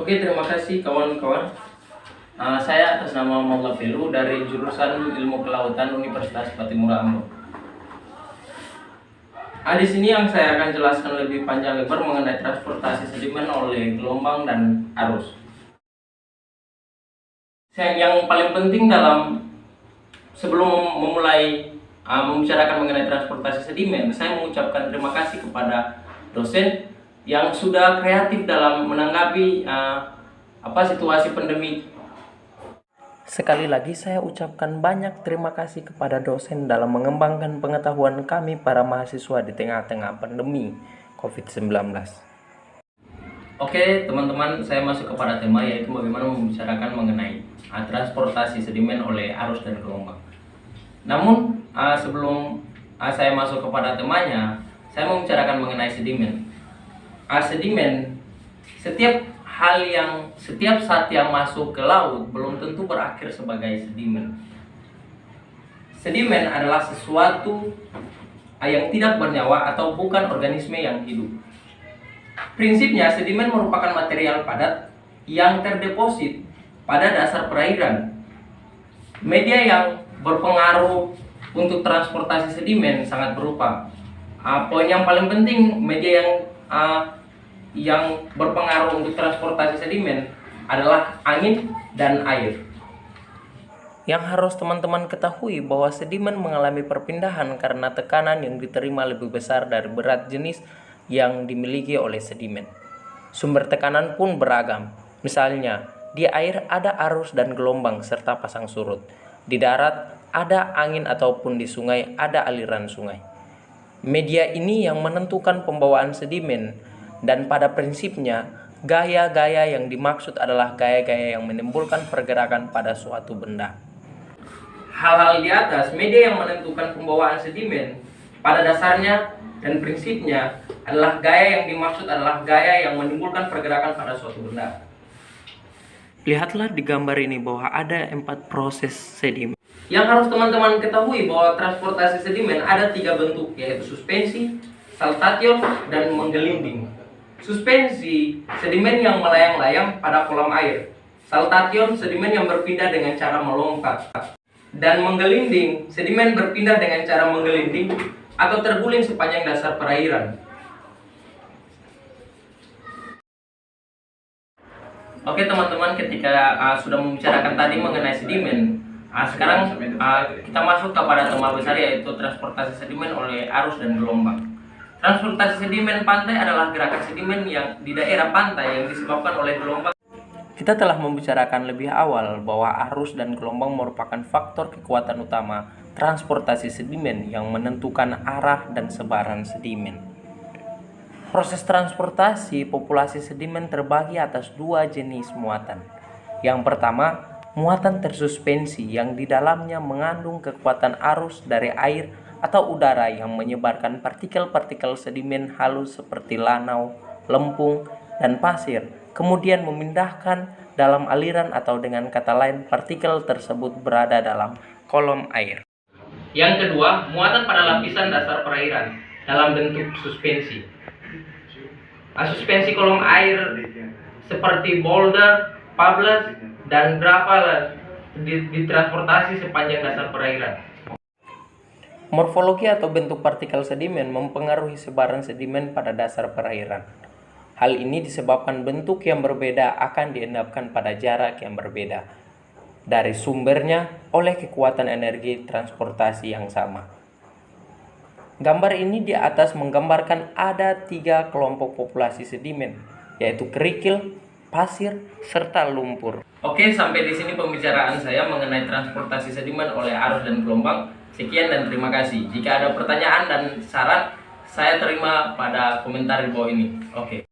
Oke, terima kasih kawan-kawan. Saya atas nama Maula Felu dari jurusan Ilmu Kelautan Universitas Patimura Ambon. Di sini yang saya akan jelaskan lebih panjang lebar mengenai transportasi sedimen oleh gelombang dan arus. Yang paling penting sebelum memulai membicarakan mengenai transportasi sedimen, saya mengucapkan terima kasih kepada dosen yang sudah kreatif dalam menanggapi situasi pandemi. Sekali lagi saya ucapkan banyak terima kasih kepada dosen dalam mengembangkan pengetahuan kami para mahasiswa di tengah-tengah pandemi COVID-19. Oke teman-teman, saya masuk kepada tema, yaitu bagaimana membicarakan mengenai transportasi sedimen oleh arus dan gelombang. Namun sebelum saya masuk kepada temanya, saya mau membicarakan mengenai sedimen. Sedimen, setiap saat yang masuk ke laut belum tentu berakhir sebagai sedimen. Sedimen adalah sesuatu yang tidak bernyawa atau bukan organisme yang hidup. Prinsipnya, sedimen merupakan material padat yang terdeposit pada dasar perairan. Media yang berpengaruh untuk transportasi sedimen sangat berupa. Poin yang paling penting, media yang berpengaruh untuk transportasi sedimen adalah angin dan air. Yang harus teman-teman ketahui bahwa sedimen mengalami perpindahan karena tekanan yang diterima lebih besar dari berat jenis yang dimiliki oleh sedimen. Sumber tekanan pun beragam. Misalnya, di air ada arus dan gelombang serta pasang surut. Di darat ada angin ataupun di sungai ada aliran sungai. Media ini yang menentukan pembawaan sedimen, dan pada prinsipnya gaya-gaya yang dimaksud adalah gaya-gaya yang menimbulkan pergerakan pada suatu benda. Hal-hal di atas, media yang menentukan pembawaan sedimen pada dasarnya dan prinsipnya adalah gaya yang dimaksud adalah gaya yang menimbulkan pergerakan pada suatu benda. Lihatlah di gambar ini bahwa ada 4 proses sedimen. Yang harus teman-teman ketahui bahwa transportasi sedimen ada 3 bentuk, yaitu suspensi, saltation, dan menggelinding. Suspensi, sedimen yang melayang-layang pada kolam air. Saltation, sedimen yang berpindah dengan cara melompat. Dan menggelinding, sedimen berpindah dengan cara menggelinding atau terguling sepanjang dasar perairan. Oke teman-teman, ketika sudah membicarakan tadi mengenai sedimen, sekarang kita masuk kepada tema besar, yaitu transportasi sedimen oleh arus dan gelombang. Transportasi sedimen pantai adalah gerakan sedimen yang di daerah pantai yang disebabkan oleh gelombang. Kita telah membicarakan lebih awal bahwa arus dan gelombang merupakan faktor kekuatan utama transportasi sedimen yang menentukan arah dan sebaran sedimen. Proses transportasi populasi sedimen terbagi atas 2 jenis muatan. Yang pertama, muatan tersuspensi yang di dalamnya mengandung kekuatan arus dari air atau udara yang menyebarkan partikel-partikel sedimen halus seperti lanau, lempung, dan pasir, kemudian memindahkan dalam aliran atau dengan kata lain partikel tersebut berada dalam kolom air. Yang kedua, muatan pada lapisan dasar perairan dalam bentuk suspensi. Suspensi kolom air seperti boulder, pebbles, dan gravel ditransportasi sepanjang dasar perairan. Morfologi atau bentuk partikel sedimen mempengaruhi sebaran sedimen pada dasar perairan. Hal ini disebabkan bentuk yang berbeda akan diendapkan pada jarak yang berbeda dari sumbernya oleh kekuatan energi transportasi yang sama. Gambar ini di atas menggambarkan ada 3 kelompok populasi sedimen, yaitu kerikil, pasir, serta lumpur. Oke, sampai di sini pembicaraan saya mengenai transportasi sedimen oleh arus dan gelombang. Sekian dan terima kasih. Jika ada pertanyaan dan saran, saya terima pada komentar di bawah ini. Oke.